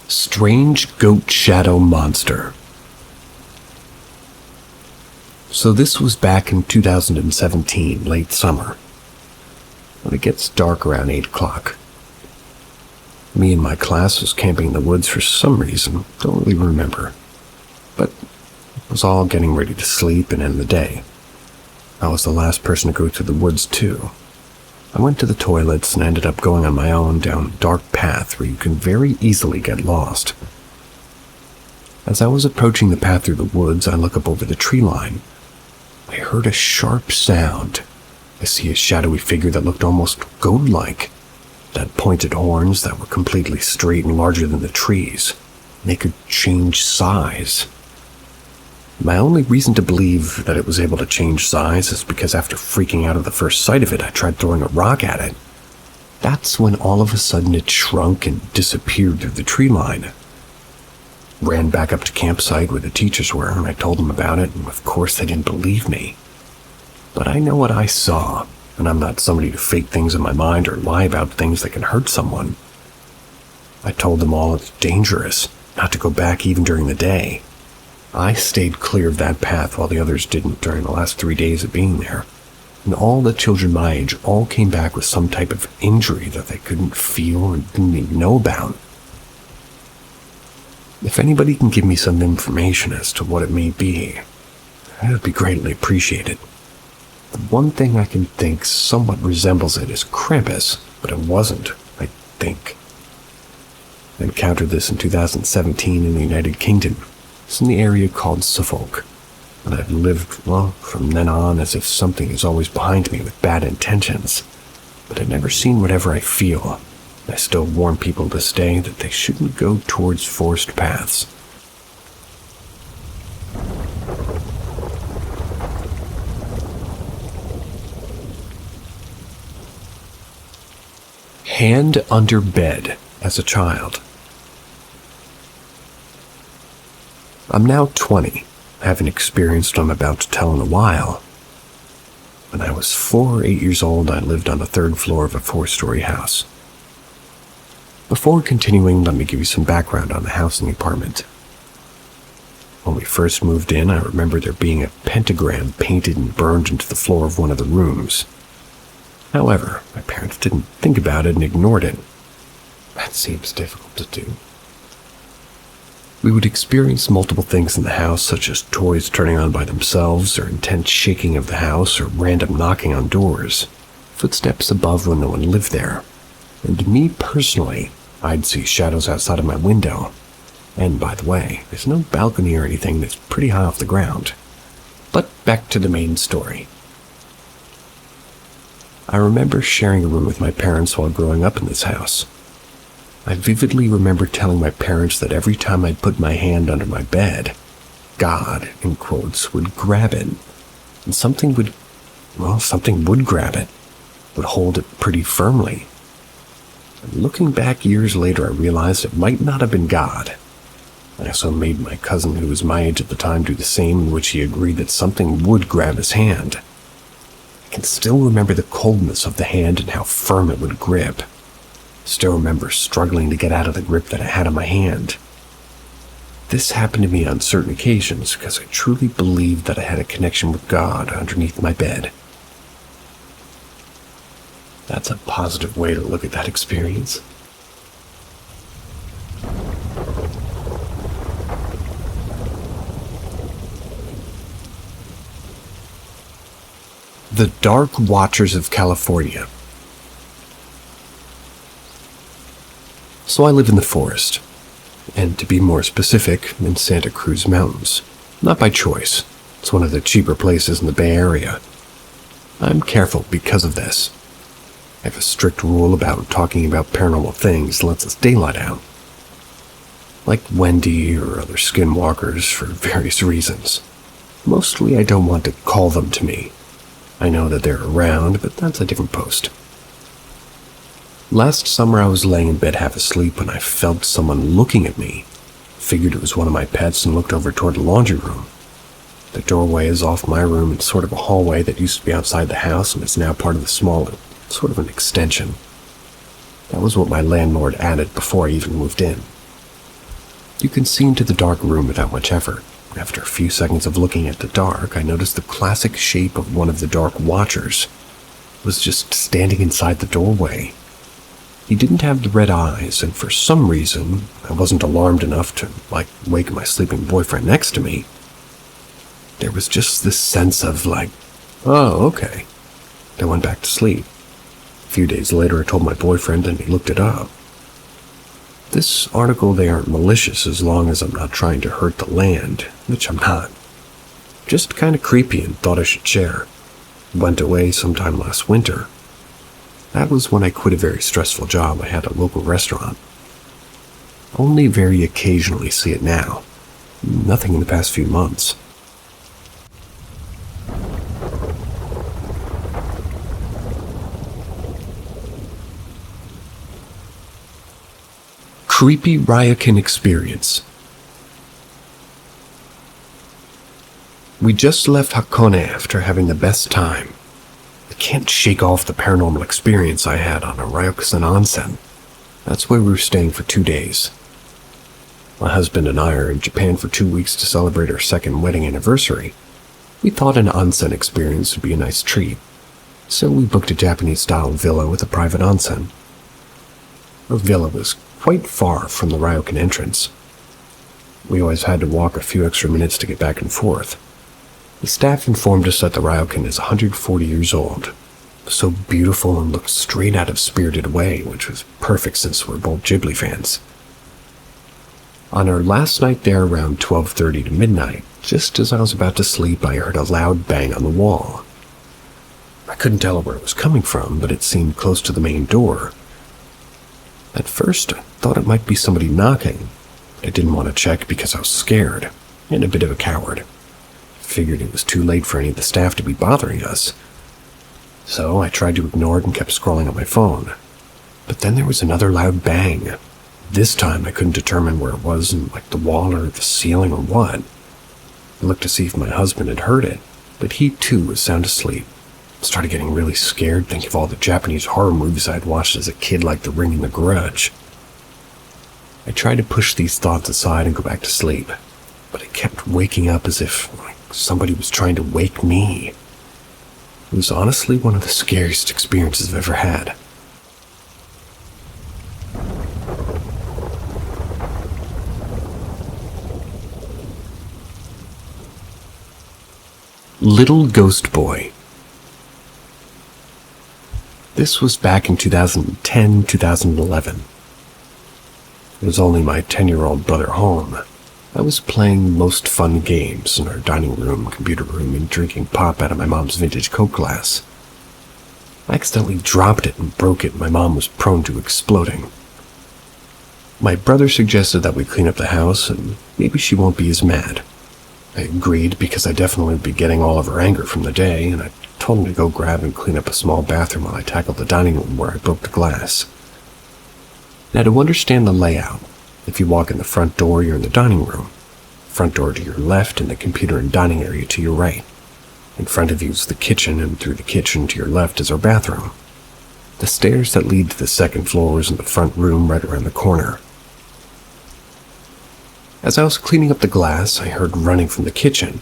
Strange goat shadow monster. So this was back in 2017, late summer, when it gets dark around 8 o'clock. Me and my class was camping in the woods for some reason, don't really remember, but it was all getting ready to sleep and end the day. I was the last person to go through the woods too. I went to the toilets and ended up going on my own down a dark path where you can very easily get lost. As I was approaching the path through the woods, I look up over the tree line. I heard a sharp sound. I see a shadowy figure that looked almost goat-like. It had pointed horns that were completely straight and larger than the trees. And they could change size. My only reason to believe that it was able to change size is because after freaking out at the first sight of it, I tried throwing a rock at it. That's when all of a sudden it shrunk and disappeared through the tree line. Ran back up to campsite where the teachers were, and I told them about it, and of course they didn't believe me. But I know what I saw, and I'm not somebody to fake things in my mind or lie about things that can hurt someone. I told them all it's dangerous, not to go back even during the day. I stayed clear of that path while the others didn't during the last 3 days of being there. And all the children my age all came back with some type of injury that they couldn't feel and didn't even know about. If anybody can give me some information as to what it may be, it would be greatly appreciated. The one thing I can think somewhat resembles it is Krampus, but it wasn't, I think. I encountered this in 2017 in the United Kingdom. It's in the area called Suffolk, and I've lived, well, from then on as if something is always behind me with bad intentions. But I've never seen whatever I feel. I still warn people to this day that they shouldn't go towards forest paths. Hand under bed as a child. I'm now 20. I haven't experienced what I'm about to tell in a while. When I was 4 or 8 years old, I lived on the 3rd floor of a 4-story house. Before continuing, let me give you some background on the house and the apartment. When we first moved in, I remember there being a pentagram painted and burned into the floor of one of the rooms. However, my parents didn't think about it and ignored it. That seems difficult to do. We would experience multiple things in the house, such as toys turning on by themselves, or intense shaking of the house, or random knocking on doors, footsteps above when no one lived there. And me personally, I'd see shadows outside of my window. And by the way, there's no balcony or anything that's pretty high off the ground. But back to the main story. I remember sharing a room with my parents while growing up in this house. I vividly remember telling my parents that every time I'd put my hand under my bed, God, in quotes, would grab it. And something would grab it, would hold it pretty firmly. And looking back years later, I realized it might not have been God. I also made my cousin, who was my age at the time, do the same, in which he agreed that something would grab his hand. I can still remember the coldness of the hand and how firm it would grip. Still remember struggling to get out of the grip that I had on my hand. This happened to me on certain occasions because I truly believed that I had a connection with God underneath my bed. That's a positive way to look at that experience. The Dark Watchers of California. So I live in the forest, and to be more specific, in Santa Cruz Mountains. Not by choice. It's one of the cheaper places in the Bay Area. I'm careful because of this. I have a strict rule about talking about paranormal things that lets us daylight out. like Wendy or other skinwalkers for various reasons. Mostly I don't want to call them to me. I know that they're around, but that's a different post. Last summer I was laying in bed half asleep when I felt someone looking at me. Figured it was one of my pets and looked over toward the laundry room. The doorway is off my room in sort of a hallway that used to be outside the house and is now part of the smaller, sort of an extension. That was what my landlord added before I even moved in. You can see into the dark room without much effort. After a few seconds of looking at the dark, I noticed the classic shape of one of the dark watchers was just standing inside the doorway. He didn't have the red eyes, and for some reason, I wasn't alarmed enough to, wake my sleeping boyfriend next to me. There was just this sense of, oh, okay. I went back to sleep. A few days later, I told my boyfriend, and he looked it up. This article, they aren't malicious as long as I'm not trying to hurt the land, which I'm not. Just kind of creepy and thought I should share. Went away sometime last winter. That was when I quit a very stressful job I had at a local restaurant. Only very occasionally see it now. Nothing in the past few months. Creepy Ryokan experience. We just left Hakone after having the best time. I can't shake off the paranormal experience I had on a Ryokan onsen. That's where we were staying for 2 days. My husband and I are in Japan for 2 weeks to celebrate our second wedding anniversary. We thought an onsen experience would be a nice treat, so we booked a Japanese-style villa with a private onsen. Our villa was quite far from the Ryokan entrance. We always had to walk a few extra minutes to get back and forth. The staff informed us that the Ryokan is 140 years old, so beautiful and looked straight out of Spirited Away, which was perfect since we're both Ghibli fans. On our last night there around 12:30 to midnight, just as I was about to sleep, I heard a loud bang on the wall. I couldn't tell where it was coming from, but it seemed close to the main door. At first, I thought it might be somebody knocking, but I didn't want to check because I was scared and a bit of a coward. Figured it was too late for any of the staff to be bothering us. So I tried to ignore it and kept scrolling on my phone. But then there was another loud bang. This time I couldn't determine where it was, the wall or the ceiling or what. I looked to see if my husband had heard it, but he too was sound asleep. Started getting really scared thinking of all the Japanese horror movies I'd watched as a kid, like The Ring and The Grudge. I tried to push these thoughts aside and go back to sleep, but I kept waking up as if somebody was trying to wake me. It was honestly one of the scariest experiences I've ever had. Little Ghost Boy. This was back in 2010-2011. It was only my 10-year-old brother home. I was playing most fun games in our dining room, computer room, and drinking pop out of my mom's vintage Coke glass. I accidentally dropped it and broke it, and my mom was prone to exploding. My brother suggested that we clean up the house, and maybe she won't be as mad. I agreed because I definitely would be getting all of her anger from the day, and I told him to go grab and clean up a small bathroom while I tackled the dining room where I broke the glass. Now, to understand the layout, if you walk in the front door, you're in the dining room. Front door to your left and the computer and dining area to your right. In front of you is the kitchen, and through the kitchen to your left is our bathroom. The stairs that lead to the second floor is in the front room right around the corner. As I was cleaning up the glass, I heard running from the kitchen.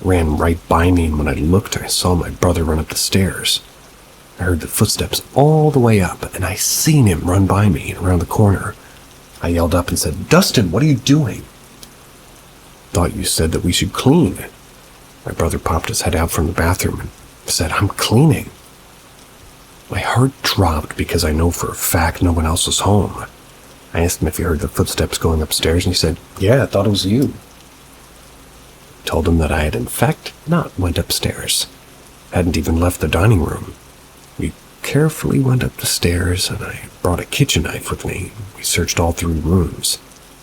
Ran right by me, and when I looked, I saw my brother run up the stairs. I heard the footsteps all the way up, and I seen him run by me around the corner. I yelled up and said, "Dustin, what are you doing?" "Thought you said that we should clean." My brother popped his head out from the bathroom and said, "I'm cleaning." My heart dropped because I know for a fact no one else was home. I asked him if he heard the footsteps going upstairs, and he said, "Yeah, I thought it was you." I told him that I had in fact not went upstairs. Hadn't even left the dining room. We carefully went up the stairs, and I brought a kitchen knife with me. We searched all 3 rooms.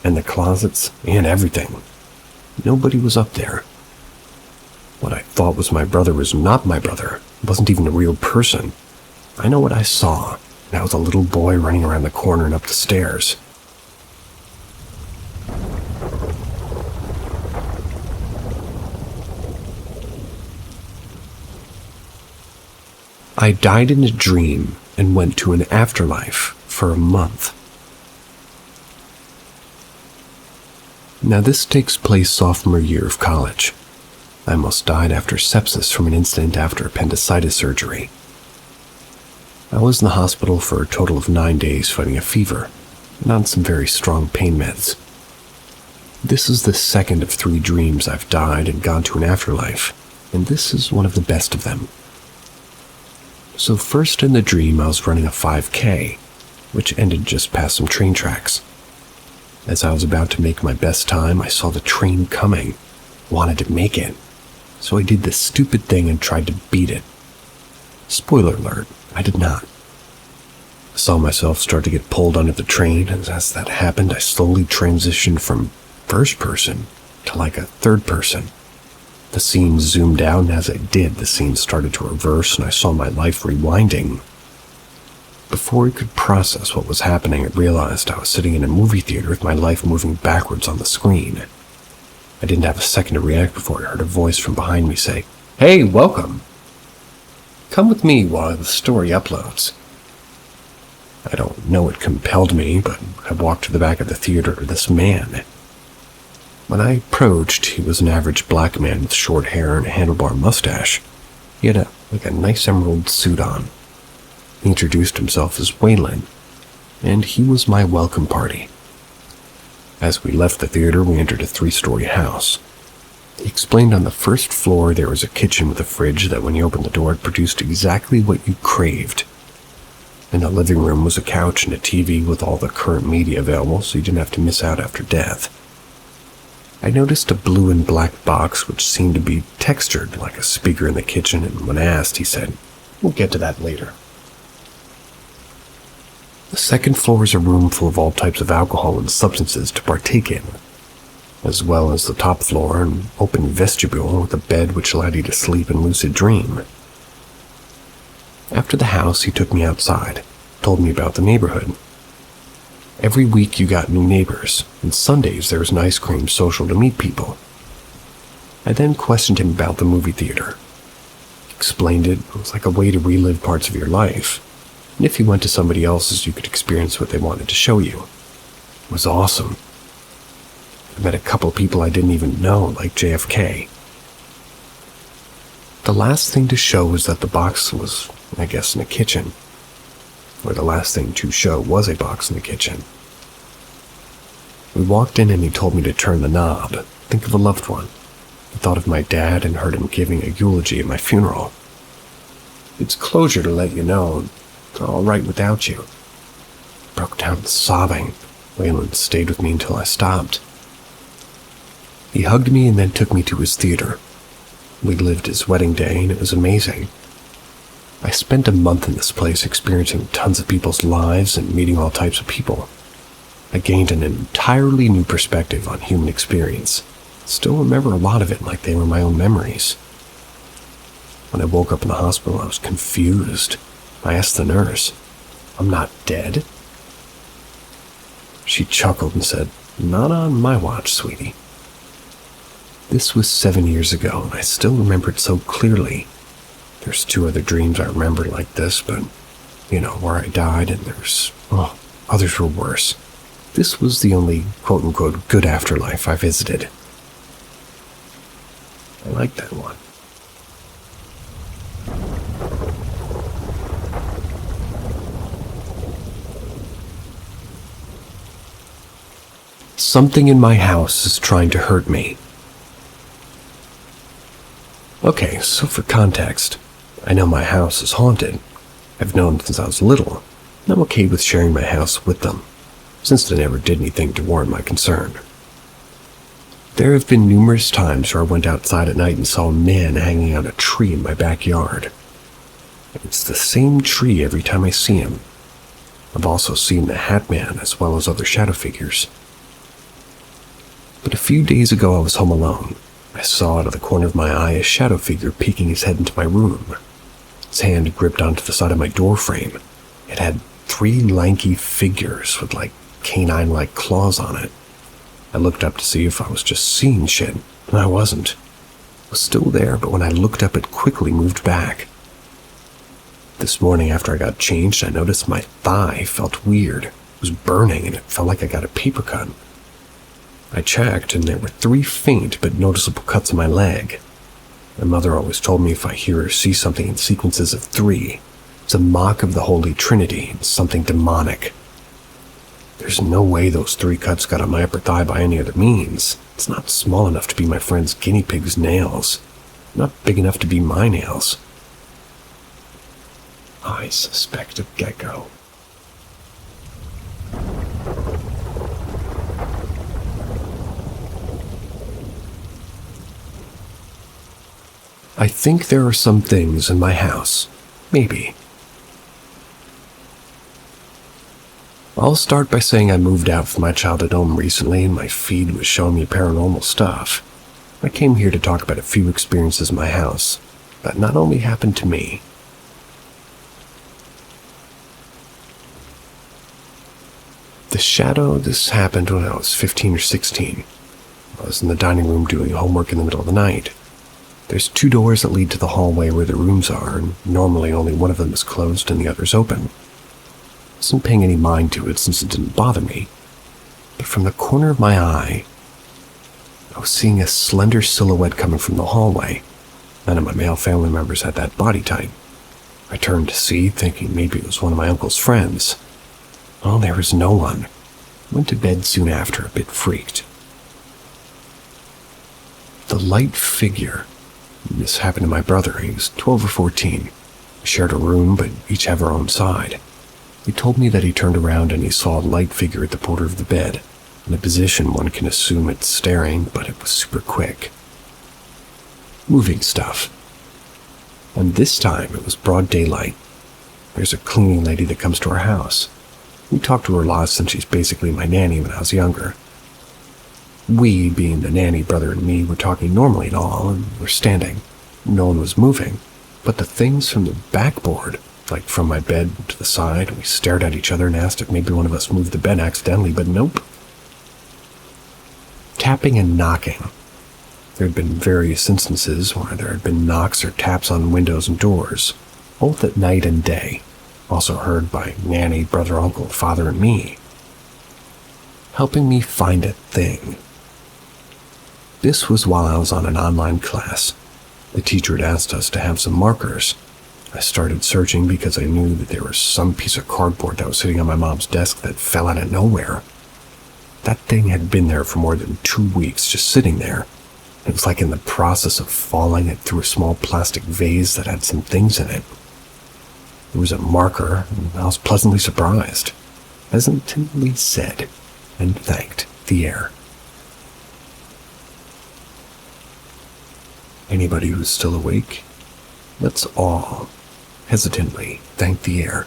and the closets, and everything. Nobody was up there. What I thought was my brother was not my brother. It wasn't even a real person. I know what I saw, and I was a little boy running around the corner and up the stairs. I died in a dream and went to an afterlife for a month. Now this takes place sophomore year of college. I almost died after sepsis from an incident after appendicitis surgery. I was in the hospital for a total of 9 days fighting a fever and on some very strong pain meds. This is the second of 3 dreams I've died and gone to an afterlife, and this is one of the best of them. So first in the dream I was running a 5K, which ended just past some train tracks. As I was about to make my best time, I saw the train coming, wanted to make it, so I did this stupid thing and tried to beat it. Spoiler alert, I did not. I saw myself start to get pulled under the train, and as that happened, I slowly transitioned from first person to like a third person. The scene zoomed out, and as it did, the scene started to reverse, and I saw my life rewinding. Before I could process what was happening, I realized I was sitting in a movie theater with my life moving backwards on the screen. I didn't have a second to react before I heard a voice from behind me say, "Hey, welcome! Come with me while the story uploads." I don't know what compelled me, but I walked to the back of the theater to this man. When I approached, he was an average black man with short hair and a handlebar mustache. He had a nice emerald suit on. He introduced himself as Waylon, and he was my welcome party. As we left the theater, we entered a 3-story house. He explained on the first floor there was a kitchen with a fridge that when you opened the door it produced exactly what you craved. In the living room was a couch and a TV with all the current media available so you didn't have to miss out after death. I noticed a blue and black box which seemed to be textured like a speaker in the kitchen, and when asked, he said, "We'll get to that later." The second floor is a room full of all types of alcohol and substances to partake in, as well as the top floor, an open vestibule with a bed which allowed you to sleep and lucid dream. After the house, he took me outside, told me about the neighborhood. Every week you got new neighbors, and Sundays there was an ice cream social to meet people. I then questioned him about the movie theater. He explained it was like a way to relive parts of your life, and if you went to somebody else's you could experience what they wanted to show you. It was awesome. I met a couple of people I didn't even know, like JFK. The last thing to show was that the box was, I guess, in a kitchen. Or the last thing to show was a box in the kitchen. We walked in and he told me to turn the knob, think of a loved one. I thought of my dad and heard him giving a eulogy at my funeral. It's closure to let you know it's all right without you. I broke down sobbing. Waylon stayed with me until I stopped. He hugged me and then took me to his theater. We lived his wedding day and it was amazing. I spent a month in this place experiencing tons of people's lives and meeting all types of people. I gained an entirely new perspective on human experience. Still remember a lot of it like they were my own memories. When I woke up in the hospital, I was confused. I asked the nurse, "I'm not dead?" She chuckled and said, "Not on my watch, sweetie." This was 7 years ago, and I still remember it so clearly. There's 2 other dreams I remember like this, but, where I died, and others were worse. This was the only quote-unquote good afterlife I visited. I like that one. Something in my house is trying to hurt me. Okay, so for context, I know my house is haunted. I've known since I was little, and I'm okay with sharing my house with them, since they never did anything to warrant my concern. There have been numerous times where I went outside at night and saw a man hanging on a tree in my backyard. It's the same tree every time I see him. I've also seen the Hat Man as well as other shadow figures. But a few days ago I was home alone. I saw out of the corner of my eye a shadow figure peeking his head into my room. His hand gripped onto the side of my door frame. It had 3 lanky figures with canine-like claws on it. I looked up to see if I was just seeing shit, and I wasn't. It was still there, but when I looked up it quickly moved back. This morning after I got changed, I noticed my thigh felt weird. It was burning and it felt like I got a paper cut. I checked and there were 3 faint but noticeable cuts on my leg. My mother always told me if I hear or see something in sequences of 3, it's a mock of the Holy Trinity and something demonic. There's no way those 3 cuts got on my upper thigh by any other means. It's not small enough to be my friend's guinea pig's nails. Not big enough to be my nails. I suspect a gecko. I think there are some things in my house. Maybe. I'll start by saying I moved out from my childhood home recently and my feed was showing me paranormal stuff. I came here to talk about a few experiences in my house that not only happened to me. The shadow, this happened when I was 15 or 16. I was in the dining room doing homework in the middle of the night. There's 2 doors that lead to the hallway where the rooms are, and normally only one of them is closed and the other's open. I wasn't paying any mind to it since it didn't bother me, but from the corner of my eye, I was seeing a slender silhouette coming from the hallway. None of my male family members had that body type. I turned to see, thinking maybe it was one of my uncle's friends. Well, there was no one. I went to bed soon after, a bit freaked. The light figure. This happened to my brother. He was 12 or 14. We shared a room, but each have our own side. He told me that he turned around and he saw a light figure at the border of the bed. In a position one can assume it's staring, but it was super quick. Moving stuff. And this time it was broad daylight. There's a cleaning lady that comes to our house. We talked to her a lot since she's basically my nanny when I was younger. We, being the nanny, brother, and me, were talking normally and all, and we're standing. No one was moving, but the things from the backboard, like from my bed to the side, we stared at each other and asked if maybe one of us moved the bed accidentally, but nope. Tapping and knocking. There had been various instances where there had been knocks or taps on windows and doors, both at night and day, also heard by nanny, brother, uncle, father, and me, helping me find a thing. This was while I was on an online class. The teacher had asked us to have some markers. I started searching because I knew that there was some piece of cardboard that was sitting on my mom's desk that fell out of nowhere. That thing had been there for more than 2 weeks, just sitting there. It was like in the process of falling, it threw a small plastic vase that had some things in it. It was a marker, and I was pleasantly surprised. Hesitantly said, and thanked the air. Anybody who's still awake, let's all hesitantly thank the air.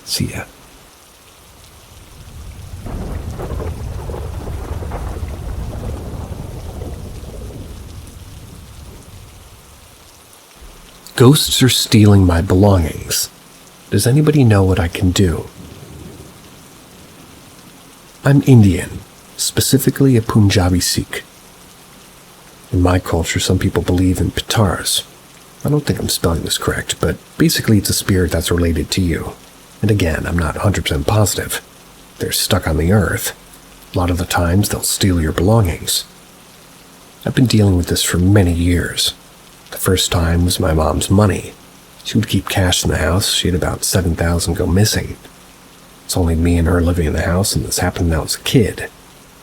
See ya. Ghosts are stealing my belongings. Does anybody know what I can do? I'm Indian, specifically a Punjabi Sikh. In my culture, some people believe in pitars. I don't think I'm spelling this correct, but basically it's a spirit that's related to you. And again, I'm not 100% positive. They're stuck on the earth. A lot of the times, they'll steal your belongings. I've been dealing with this for many years. The first time was my mom's money. She would keep cash in the house. She had about $7,000 go missing. It's only me and her living in the house, and this happened when I was a kid.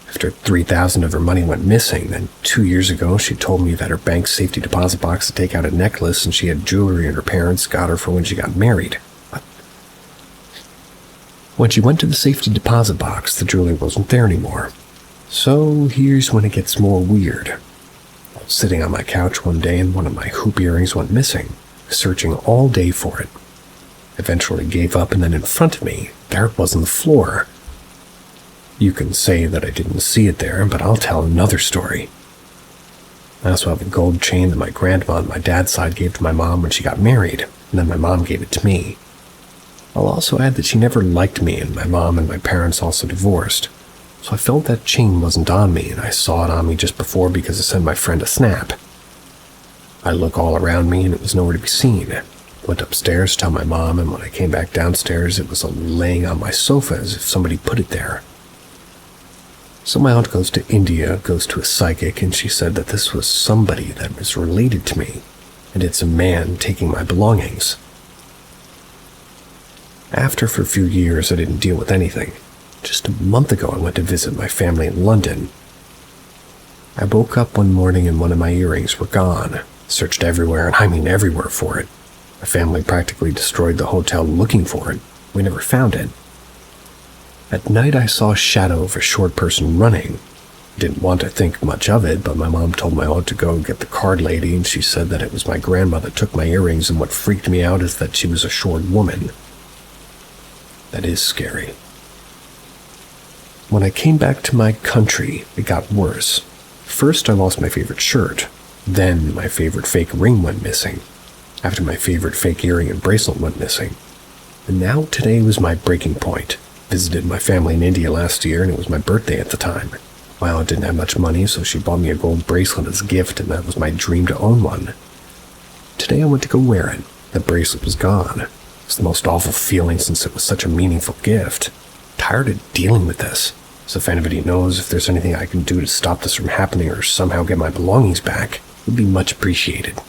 After $3,000 of her money went missing, then 2 years ago she told me that her bank's safety deposit box to take out a necklace and she had jewelry and her parents got her for when she got married. What? When she went to the safety deposit box, the jewelry wasn't there anymore. So here's when it gets more weird. I was sitting on my couch one day and one of my hoop earrings went missing, searching all day for it. Eventually gave up, and then in front of me, there it was on the floor. You can say that I didn't see it there, but I'll tell another story. I also have a gold chain that my grandma on my dad's side gave to my mom when she got married, and then my mom gave it to me. I'll also add that she never liked me, and my mom and my parents also divorced, so I felt that chain wasn't on me, and I saw it on me just before because I sent my friend a snap. I look all around me, and it was nowhere to be seen. Went upstairs to tell my mom, and when I came back downstairs, it was laying on my sofa as if somebody put it there. So my aunt goes to India, goes to a psychic, and she said that this was somebody that was related to me, and it's a man taking my belongings. After for a few years, I didn't deal with anything. Just a month ago, I went to visit my family in London. I woke up one morning and one of my earrings were gone. Searched everywhere, and I mean everywhere for it. My family practically destroyed the hotel looking for it. We never found it. At night, I saw a shadow of a short person running. Didn't want to think much of it, but my mom told my aunt to go get the card lady, and she said that it was my grandma that took my earrings, and what freaked me out is that she was a short woman. That is scary. When I came back to my country, it got worse. First, I lost my favorite shirt. Then, my favorite fake ring went missing. After, my favorite fake earring and bracelet went missing. And now, today was my breaking point. Visited my family in India last year, and it was my birthday at the time. My aunt didn't have much money, so she bought me a gold bracelet as a gift, and that was my dream to own one. Today, I went to go wear it. The bracelet was gone. It was the most awful feeling since it was such a meaningful gift. Tired of dealing with this. So if anybody knows if there's anything I can do to stop this from happening or somehow get my belongings back, it would be much appreciated.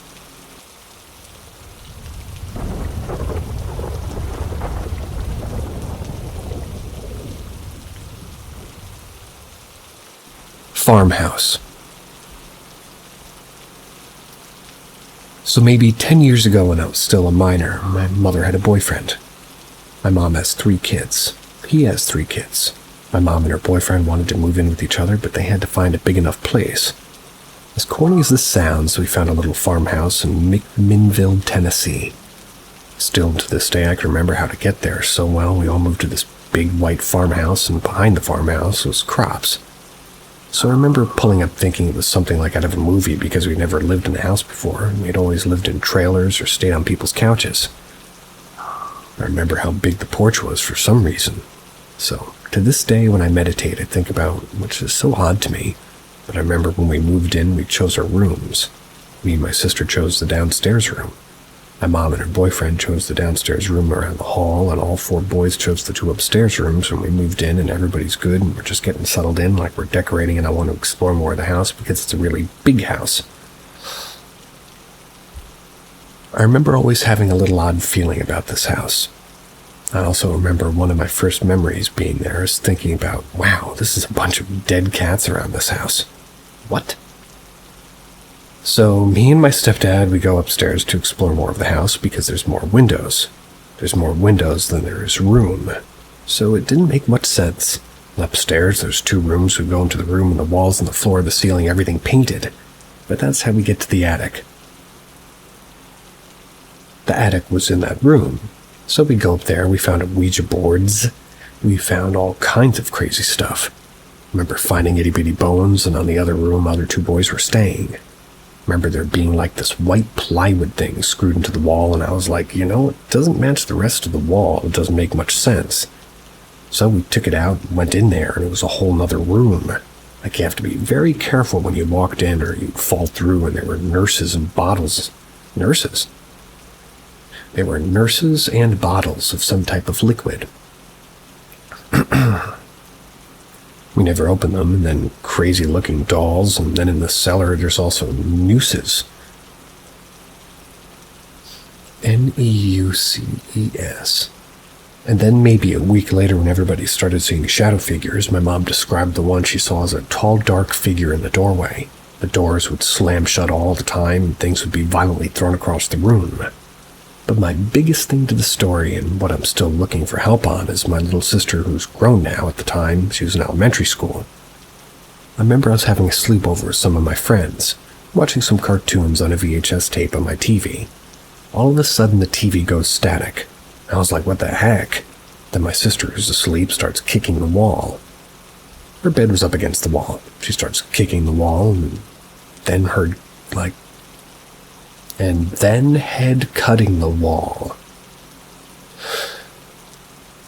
Farmhouse. So maybe 10 years ago when I was still a minor, my mother had a boyfriend. My mom has 3 kids. He has 3 kids. My mom and her boyfriend wanted to move in with each other, but they had to find a big enough place. As corny as this sounds, we found a little farmhouse in McMinnville, Tennessee. Still to this day, I can remember how to get there so well. We all moved to this big white farmhouse, and behind the farmhouse was crops. So I remember pulling up thinking it was something like out of a movie because we'd never lived in a house before. We'd always lived in trailers or stayed on people's couches. I remember how big the porch was for some reason. So, to this day, when I meditate, I think about, which is so odd to me, but I remember when we moved in, we chose our rooms. Me and my sister chose the downstairs room. My mom and her boyfriend chose the downstairs room around the hall, and all 4 boys chose the 2 upstairs rooms when we moved in, and everybody's good, and we're just getting settled in like we're decorating, and I want to explore more of the house because it's a really big house. I remember always having a little odd feeling about this house. I also remember one of my first memories being there is thinking about, wow, this is a bunch of dead cats around this house. What? So me and my stepdad, we go upstairs to explore more of the house because there's more windows. There's more windows than there is room. So it didn't make much sense. Upstairs, there's 2 rooms. We go into the room and the walls and the floor, the ceiling, everything painted. But that's how we get to the attic. The attic was in that room. So we go up there, we found Ouija boards. We found all kinds of crazy stuff. Remember finding itty-bitty bones, and on the other room, other 2 boys were staying. Remember there being like this white plywood thing screwed into the wall, and I was like, you know, it doesn't match the rest of the wall. It doesn't make much sense. So we took it out and went in there, and it was a whole nother room. Like you have to be very careful when you walked in or you'd fall through, and there were nurses and bottles. Nurses? There were nurses and bottles of some type of liquid. We never opened them, and then crazy-looking dolls, and then in the cellar there's also nooses. Neuces. And then maybe a week later when everybody started seeing shadow figures, my mom described the one she saw as a tall, dark figure in the doorway. The doors would slam shut all the time, and things would be violently thrown across the room. But my biggest thing to the story, and what I'm still looking for help on, is my little sister, who's grown now. At the time, she was in elementary school. I remember I was having a sleepover with some of my friends, watching some cartoons on a VHS tape on my TV. All of a sudden, the TV goes static. I was like, what the heck? Then my sister, who's asleep, starts kicking the wall. Her bed was up against the wall. She starts kicking the wall and then head cutting the wall.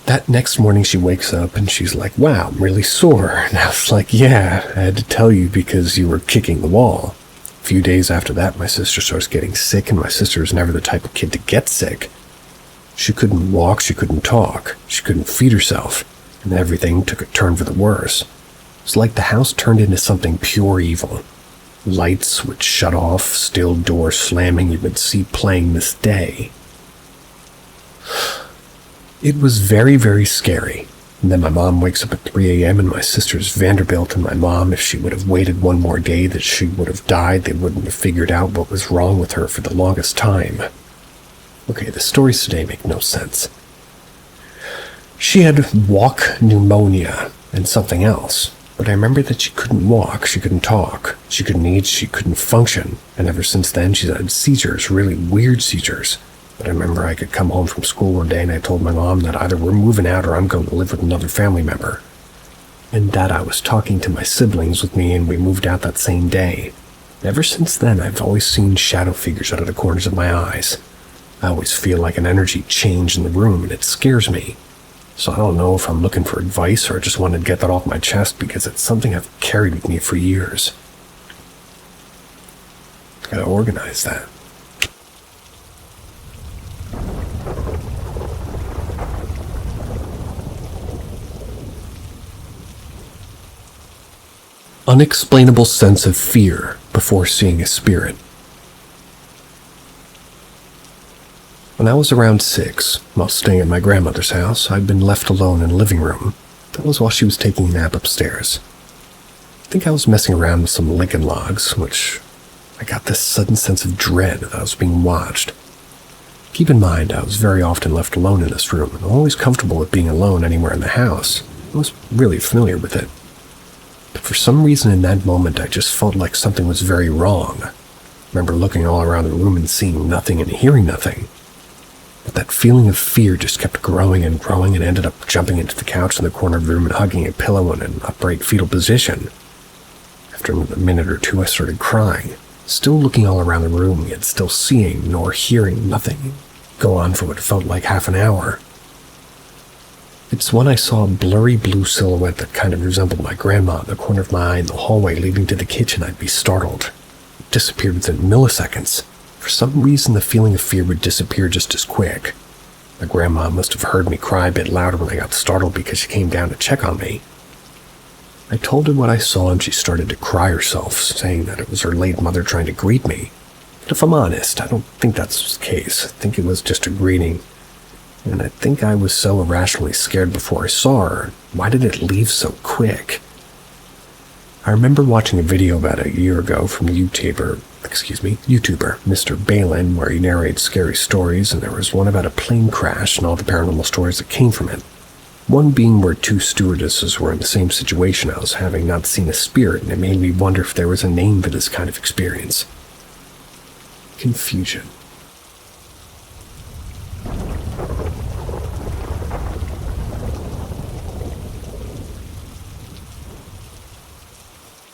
That next morning she wakes up and she's like, "Wow, I'm really sore." And I was like, "Yeah, I had to tell you because you were kicking the wall." A few days after that, my sister starts getting sick, and my sister was never the type of kid to get sick. She couldn't walk, she couldn't talk, she couldn't feed herself, and everything took a turn for the worse. It's like the house turned into something pure evil. Lights would shut off, still doors slamming you would see playing this day. It was very, very scary. And then my mom wakes up at 3 a.m. and my sister's Vanderbilt, and my mom, if she would have waited one more day, that she would have died. They wouldn't have figured out what was wrong with her for the longest time. Okay, the stories today make no sense. She had walk pneumonia and something else. But I remember that she couldn't walk, she couldn't talk, she couldn't eat, she couldn't function. And ever since then, she's had seizures, really weird seizures. But I remember I could come home from school one day and I told my mom that either we're moving out or I'm going to live with another family member. And that I was talking to my siblings with me and we moved out that same day. Ever since then, I've always seen shadow figures out of the corners of my eyes. I always feel like an energy change in the room and it scares me. So I don't know if I'm looking for advice or I just wanted to get that off my chest because it's something I've carried with me for years. I gotta organize that. Unexplainable sense of fear before seeing a spirit. When I was around 6, while staying at my grandmother's house, I'd been left alone in the living room. That was while she was taking a nap upstairs. I think I was messing around with some Lincoln logs, which I got this sudden sense of dread that I was being watched. Keep in mind, I was very often left alone in this room, and I'm always comfortable with being alone anywhere in the house. I was really familiar with it. But for some reason in that moment, I just felt like something was very wrong. I remember looking all around the room and seeing nothing and hearing nothing. But that feeling of fear just kept growing and ended up jumping into the couch in the corner of the room and hugging a pillow in an upright fetal position. After a minute or two, I started crying, still looking all around the room, yet still seeing nor hearing nothing. Go on for what felt like half an hour. It's when I saw a blurry blue silhouette that kind of resembled my grandma in the corner of my eye in the hallway leading to the kitchen, I'd be startled. It disappeared within milliseconds. For some reason, the feeling of fear would disappear just as quick. My grandma must have heard me cry a bit louder when I got startled because she came down to check on me. I told her what I saw and she started to cry herself, saying that it was her late mother trying to greet me. But if I'm honest, I don't think that's the case. I think it was just a greeting. And I think I was so irrationally scared before I saw her. Why did it leave so quick? I remember watching a video about a year ago from YouTuber Mr. Balin, where he narrates scary stories, and there was one about a plane crash and all the paranormal stories that came from it. One being where 2 stewardesses were in the same situation I was having, not seen a spirit, and it made me wonder if there was a name for this kind of experience. Confusion.